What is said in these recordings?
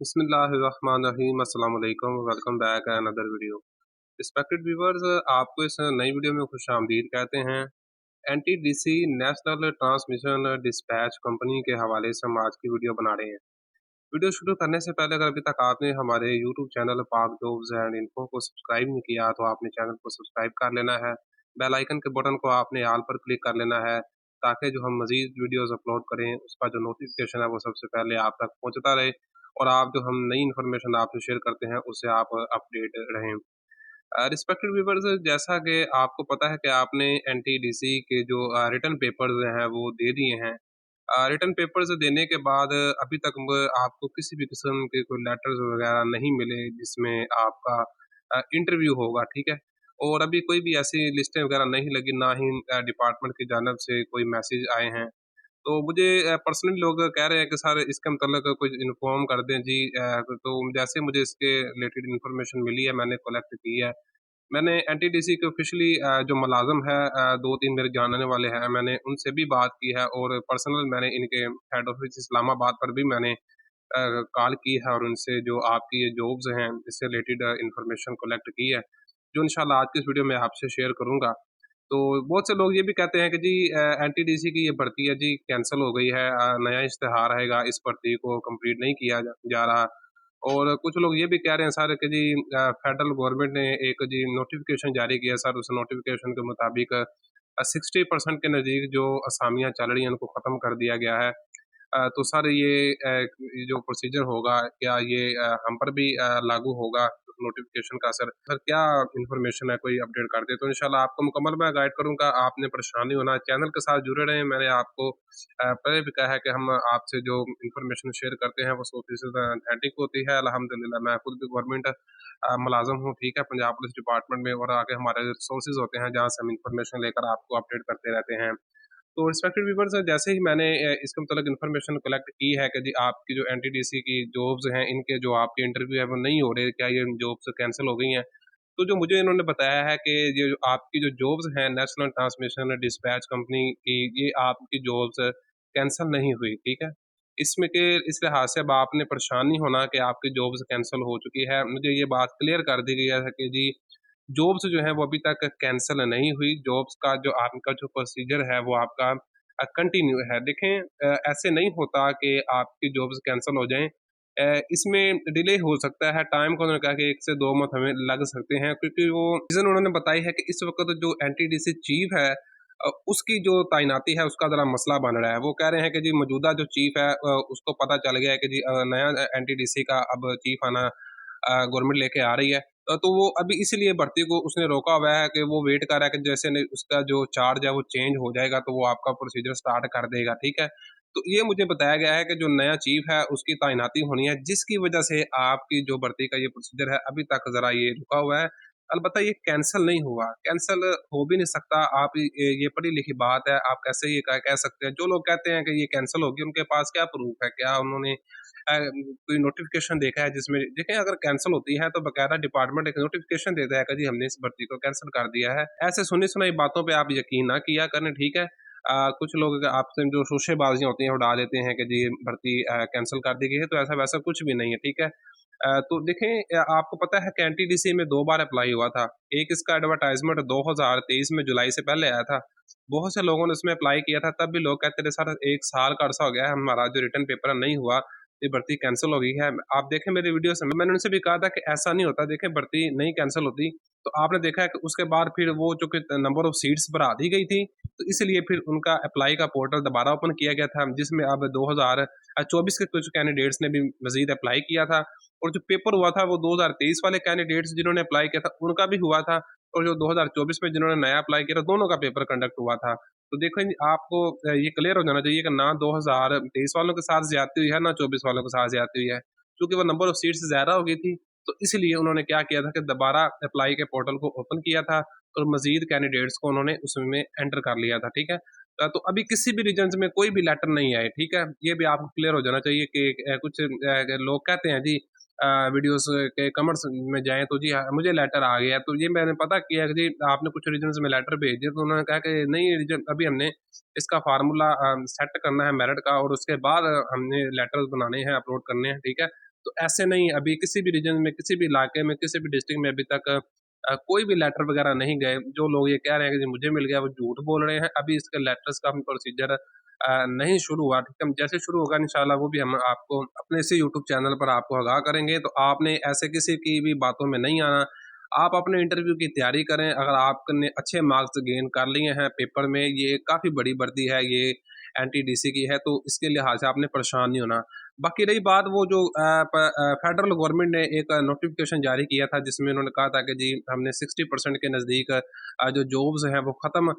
बिस्मिल्लाहिर्रहमानिर्रहीम अस्सलाम वालेकुम welcome back another video. Respected viewers, आपको इस नई वीडियो में खुशामदीद कहते हैं। NTDC national transmission dispatch company के हवाले से हम आज की वीडियो बना रहे हैं। वीडियो शुरू करने से पहले अगर अभी तक आपने हमारे यूट्यूब चैनल पाक जॉब्स एंड इन्फो को सब्सक्राइब नहीं किया तो आपने चैनल को सब्सक्राइब कर लेना है। बेल आइकन के बटन को आपने आल पर क्लिक कर लेना है ताकि जो हम मजीद वीडियोस अपलोड करें उसका जो नोटिफिकेशन है वो सबसे पहले आप तक पहुंचता रहे और आप जो हम नई इन्फॉर्मेशन आपसे शेयर करते हैं उससे आप अपडेट रहें। रिस्पेक्टेड व्यूवर्स, जैसा कि आपको पता है कि आपने एनटीडीसी के जो रिटन पेपर्स हैं वो दे दिए हैं। रिटन पेपर्स देने के बाद अभी तक आपको किसी भी किस्म के कोई लेटर्स वगैरह नहीं मिले जिसमें आपका इंटरव्यू होगा, ठीक है। और अभी कोई भी ऐसी लिस्टें वगैरह नहीं लगी, ना ही डिपार्टमेंट की जानब से कोई मैसेज आए हैं। तो मुझे पर्सनली लोग कह रहे हैं कि सर इसके मतलब कुछ इन्फॉर्म कर दें जी। तो जैसे मुझे इसके रिलेटेड इन्फॉर्मेशन मिली है मैंने कलेक्ट की है। मैंने एनटीडीसी के ऑफिशियली जो मुलाज़िम है 2-3 मेरे जानने वाले हैं, मैंने उनसे भी बात की है और पर्सनल मैंने इनके हेड ऑफ़िस इस्लामाबाद पर भी मैंने कॉल की है और उनसे जो आपकी ये जॉब्स हैं, इससे रिलेटेड इन्फॉर्मेशन कलेक्ट की है, जो इंशाल्लाह आज की इस वीडियो में आपसे शेयर करूँगा। तो बहुत से लोग ये भी कहते हैं कि जी एनटीडीसी की ये भर्ती है जी कैंसल हो गई है, नया इश्तिहार आएगा, इस भर्ती को कंप्लीट नहीं किया जा रहा। और कुछ लोग ये भी कह रहे हैं सर कि जी फेडरल गवर्नमेंट ने एक जी नोटिफिकेशन जारी किया सर, उस नोटिफिकेशन के मुताबिक 60% के नज़दीक जो असामियाँ चल रही हैं उनको ख़त्म कर दिया गया है। तो सर ये जो प्रोसीजर होगा क्या ये हम पर भी लागू होगा नोटिफिकेशन का असर? सर क्या इन्फॉर्मेशन है, कोई अपडेट कर दें तो इंशाल्लाह आपको मुकम्मल मैं गाइड करूँगा। आपने परेशान नहीं होना, चैनल के साथ जुड़े रहें। मैंने आपको पहले भी कहा है कि हम आपसे जो इन्फॉर्मेशन शेयर करते हैं वो 100% ऑथेंटिक होती है। अल्हम्दुलिल्लाह मैं खुद भी गवर्नमेंट मुलाज़िम हूँ, ठीक है, पंजाब पुलिस डिपार्टमेंट में, और आगे हमारे रिसोर्सेज़ होते हैं जहाँ से हम इन्फॉर्मेशन लेकर आपको अपडेट करते रहते हैं। तो रिस्पेक्टेड व्यूवर्स, जैसे ही मैंने इसके मतलब इन्फॉर्मेशन कलेक्ट की है कि जी आपकी जो एनटीडीसी की जॉब्स हैं इनके जो आपके इंटरव्यू है वो नहीं हो रहे, क्या ये जॉब्स कैंसिल हो गई हैं? तो जो मुझे इन्होंने बताया है कि ये जो आपकी जो जॉब्स हैं नेशनल ट्रांसमिशन डिस्पैच कंपनी की, ये आपकी जॉब्स कैंसिल नहीं हुई, ठीक है। इसमें के इस लिहाज से अब आपने परेशान नहीं होना कि आपकी जॉब्स कैंसिल हो चुकी है। मुझे ये बात क्लियर कर दी गई है कि जी जॉब्स जो है वो अभी तक कैंसल नहीं हुई। जॉब्स का जो आपका जो प्रोसीजर है वो आपका कंटिन्यू है। देखें, ऐसे नहीं होता कि आपकी जॉब्स कैंसल हो जाएँ। इसमें डिले हो सकता है, टाइम को उन्होंने कहा कि 1 से 2 मंथ हमें लग सकते हैं, क्योंकि वो रीज़न उन्होंने बताई है कि इस वक़्त जो एनटीडीसी चीफ़ है उसकी जो तैनाती है उसका ज़रा मसला बन रहा है। वो कह रहे हैं कि जी मौजूदा जो चीफ़ है उसको पता चल गया है कि जी नया एनटीडीसी का अब चीफ़ आना गवर्नमेंट लेके आ रही है। तो वो अभी इसलिए भर्ती को उसने रोका हुआ है कि वो वेट कर रहा है कि जैसे नहीं उसका जो चार्ज है वो चेंज हो जाएगा तो वो आपका प्रोसीजर स्टार्ट कर देगा, ठीक है। तो ये मुझे बताया गया है कि जो नया चीफ है उसकी तैनाती होनी है, जिसकी वजह से आपकी जो भर्ती का ये प्रोसीजर है अभी तक ज़रा ये रुका हुआ है। अलबत्ता ये कैंसल नहीं हुआ, कैंसल हो भी नहीं सकता। आप ये पढ़ी लिखी बात है, आप कैसे ये कह सकते हैं? जो लोग कहते हैं कि ये कैंसल होगी उनके पास क्या प्रूफ है? क्या उन्होंने कोई नोटिफ़िकेशन देखा है जिसमें देखें अगर कैंसल होती है तो बाकायदा डिपार्टमेंट एक नोटिफ़िकेशन देता है कि जी हमने इस भर्ती को कैंसल कर दिया है। ऐसे सुनी-सुनाई बातों पे आप यकीन ना किया करें, ठीक है? कुछ लोग आपसे जो शोशेबाज़ियाँ होती हैं उड़ा देते हैं कि जी भर्ती कैंसल कर दी गई है, तो ऐसा-वैसा कुछ भी नहीं है, ठीक है? तो देखें, आपको पता है कि एनटीडीसी में 2 बार अप्लाई हुआ था। एक इसका एडवर्टाइज़मेंट 2023 में जुलाई से पहले आया था। बहुत से लोगों ने उसमें अप्लाई किया था, तब भी लोग कहते थे सर 1 साल का अरसा हो गया है, हमारा जो रिटन पेपर है नहीं हुआ, ये भर्ती कैंसल हो गई है। आप देखें मेरी वीडियो से मैंने उनसे भी कहा था कि ऐसा नहीं होता, देखें भर्ती नहीं कैंसल होती। तो आपने देखा है कि उसके बाद फिर वो जो कि नंबर ऑफ सीट्स बढ़ा दी गई थी, तो इसलिए फिर उनका अप्लाई का पोर्टल दोबारा ओपन किया गया था, जिसमें अब 2024 के कुछ कैंडिडेट्स ने भी मज़ीद अप्लाई किया था। और जो पेपर हुआ था वो 2023 वाले कैंडिडेट्स जिन्होंने अप्लाई किया था उनका भी हुआ था, और जो 2024 में जिन्होंने नया अप्लाई किया था दोनों का पेपर कंडक्ट हुआ था। तो देखो जी, आपको ये क्लियर हो जाना चाहिए कि ना 2023 वालों के साथ ज़्यादती हुई है, ना 24 वालों के साथ ज़्यादती हुई है। क्योंकि वो नंबर ऑफ सीट्स ज़्यादा हो गई थी, तो इसलिए उन्होंने क्या किया था कि दोबारा अप्लाई के पोर्टल को ओपन किया था और मज़ीद कैंडिडेट्स को उन्होंने उसमें एंटर कर लिया था, ठीक है? तो अभी किसी भी रीजन्स में कोई भी लेटर नहीं आए, ठीक है? ये भी आपको क्लियर हो जाना चाहिए कि कुछ लोग कहते हैं जी वीडियोस के कमेंट्स में जाएँ तो जी हाँ, मुझे लेटर आ गया। तो ये मैंने पता किया कि जी आपने कुछ रीजन्स में लेटर भेज दिया, तो उन्होंने कहा कि नहीं रीजन अभी हमने इसका फ़ॉर्मूला सेट करना है मेरिट का, और उसके बाद हमने लेटर्स बनाने हैं, अपलोड करने हैं, ठीक है? तो ऐसे नहीं, अभी किसी भी रीजन में, किसी भी इलाके में, किसी भी डिस्ट्रिक्ट में अभी तक कोई भी लेटर वगैरह नहीं गए। जो लोग ये कह रहे हैं कि जी मुझे मिल गया, वो झूठ बोल रहे हैं। अभी इसके लेटर्स का प्रोसीजर नहीं शुरू हुआ, ठीक है। जैसे शुरू होगा इंशाल्लाह वो भी हम आपको अपने इसी यूट्यूब चैनल पर आपको आगाह करेंगे। तो आपने ऐसे किसी की भी बातों में नहीं आना। आप अपने इंटरव्यू की तैयारी करें। अगर आपने अच्छे मार्क्स गेन कर लिए हैं पेपर में, ये काफ़ी बड़ी भर्ती है, ये एनटीडीसी की है, तो इसके लिहाज से आपने परेशान नहीं होना। बाकी रही बात, वो जो फेडरल गवर्नमेंट ने एक नोटिफिकेशन जारी किया था जिसमें उन्होंने कहा था कि जी हमने 60% के नज़दीक जो जॉब्स हैं वो ख़त्म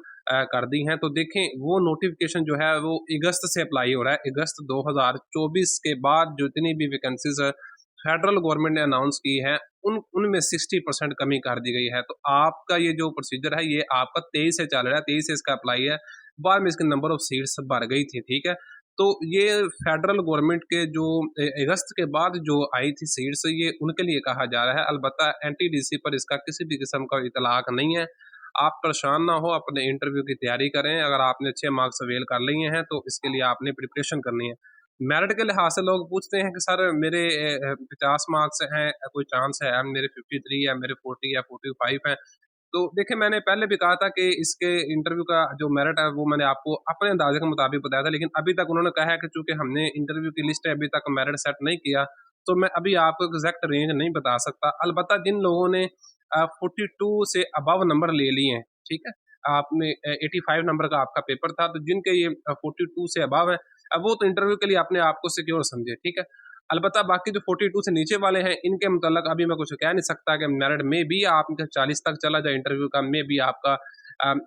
कर दी हैं। तो देखें, वो नोटिफिकेशन जो है वो अगस्त से अप्लाई हो रहा है। अगस्त 2024 के बाद जितनी भी वैकेंसीज फेडरल गवर्नमेंट ने अनाउंस की है, उनमें 60% कमी कर दी गई है। तो आपका ये जो प्रोसीजर है ये आपका 23 से चल रहा है, 23 से इसका अप्लाई है। बाद में इसके नंबर ऑफ सीट्स भर गई थी, ठीक है। तो ये फेडरल गवर्नमेंट के जो अगस्त के बाद जो आई थी सीट्स, ये उनके लिए कहा जा रहा है। अलबत्ता एनटीडीसी पर इसका किसी भी किस्म का इतलाक नहीं है। आप परेशान ना हो, अपने इंटरव्यू की तैयारी करें। अगर आपने अच्छे मार्क्स अवेल कर लिए हैं तो इसके लिए आपने प्रिपरेशन करनी है। मेरिट के लिहाज से लोग पूछते हैं कि सर मेरे 50 मार्क्स हैं, कोई चांस है? मेरे 53 या मेरे 40 या 45 हैं। तो देखिए, मैंने पहले भी कहा था कि इसके इंटरव्यू का जो मेरिट है वो मैंने आपको अपने अंदाजे के मुताबिक बताया था, लेकिन अभी तक उन्होंने कहा है कि चूंकि हमने इंटरव्यू की लिस्ट अभी तक मेरिट सेट नहीं किया, तो मैं अभी आपको एग्जैक्ट रेंज नहीं बता सकता। अलबत्ता जिन लोगों ने 42 से अबव नंबर ले लिए हैं, ठीक है, आपने 85 नंबर का आपका पेपर था, तो जिनके ये 42 से अबव है, अब वो तो इंटरव्यू के लिए अपने आप को सिक्योर समझे, ठीक है। अलबत्ता बाकी जो 42 से नीचे वाले हैं, इनके मुतल्लक अभी मैं कुछ कह नहीं सकता कि मेरिट में भी आपका 40 तक चला जाए इंटरव्यू का, में भी आपका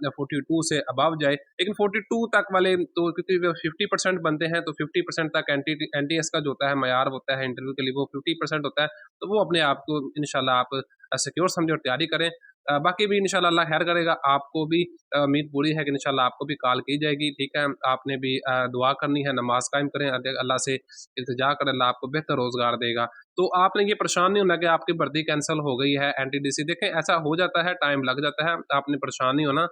42 से अबव जाए। लेकिन 42 तक वाले तो क्योंकि वो 50% बनते हैं, तो 50% तक एनटीएस का जो होता है मयार होता है इंटरव्यू के लिए, वो 50% होता है। तो वो अपने आप को इंशाल्लाह आप सिक्योर समझे और तैयारी करें। बाकी भी इंशाल्लाह अल्लाह खैर करेगा। आपको भी उम्मीद पूरी है कि इंशाल्लाह आपको भी कॉल की जाएगी, ठीक है। आपने भी दुआ करनी है, नमाज कायम करें, अल्लाह से इल्तिजा करें, अल्लाह आपको बेहतर रोज़गार देगा। तो आपने ये परेशान नहीं होना कि आपकी भर्ती कैंसल हो गई है एनटीडीसी। देखें, ऐसा हो जाता है, टाइम लग जाता है, आपने परेशान नहीं होना।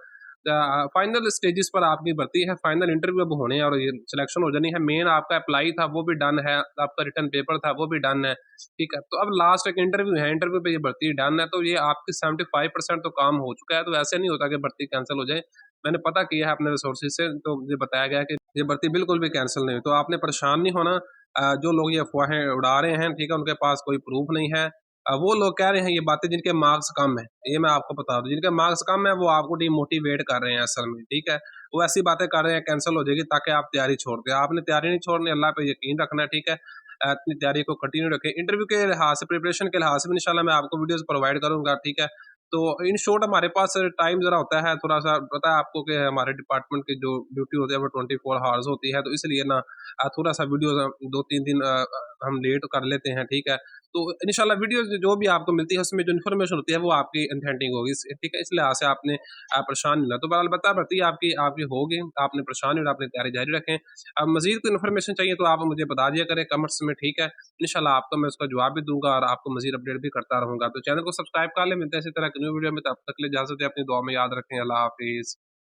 फाइनल स्टेजेस पर आपकी भर्ती है, फाइनल इंटरव्यू अब होने हैं और ये सिलेक्शन हो जानी है। मेन आपका अप्लाई था वो भी डन है, आपका रिटन पेपर था वो भी डन है, ठीक है। तो अब लास्ट एक इंटरव्यू है, इंटरव्यू पे ये भर्ती डन है, तो ये आपकी 75% तो काम हो चुका है। तो ऐसे नहीं होता कि भर्ती कैंसिल हो जाए। मैंने पता किया है अपने रिसोर्सेज से, तो मुझे बताया गया है कि ये भर्ती बिल्कुल भी कैंसिल नहीं हुई। तो आपने परेशान नहीं होना। जो लोग ये अफवाहें उड़ा रहे हैं, ठीक है, उनके पास कोई प्रूफ नहीं है। वो लोग कह रहे हैं ये बातें जिनके मार्क्स कम है, ये मैं आपको बता दूं, जिनके मार्क्स कम है वो आपको डिमोटिवेट कर रहे हैं असल में, ठीक है। वो ऐसी बातें कर रहे हैं कैंसिल हो जाएगी ताकि आप तैयारी छोड़ दें। आपने तैयारी नहीं छोड़नी, अल्लाह पे यकीन रखना है, ठीक है। अपनी तैयारी को कंटिन्यू रखें। इंटरव्यू के लिहाज से, प्रिपरेशन के लिहाज से भी इंशाल्लाह मैं आपको वीडियोस प्रोवाइड करूंगा, ठीक है। तो इन शॉर्ट हमारे पास टाइम ज़रा होता है थोड़ा सा, पता है आपको कि हमारे डिपार्टमेंट की जो ड्यूटी होती है वो 24 हावर्स होती है, तो इसलिए ना थोड़ा सा वीडियो 2-3 दिन हम लेट कर लेते हैं, ठीक है। तो इंशाल्लाह वीडियो जो भी आपको मिलती है उसमें जो इन्फॉर्मेशन होती है वो आपकी ऑथेंटिक होगी, ठीक है। इस लिहाज से आपने परेशान नहीं होना। तो बहरहाल बता भर्ती आपकी आपकी होगी, आपने परेशान नहीं होना, अपनी तैयारी जारी रखें। अब मज़ीद कोई इन्फॉर्मेशन चाहिए तो आप मुझे बता दिया करें कमेंट्स में, ठीक है। इंशाल्लाह आपको मैं उसका जवाब भी दूँगा और आपको मज़ीद अपडेट भी करता रहूँगा। तो चैनल को सब्सक्राइब कर लें। मिलते हैं इसी तरह की न्यू वीडियो में, तब तक के लिए इजाज़त दें। अपनी दुआ में याद रखें। अल्लाह हाफ़िज़।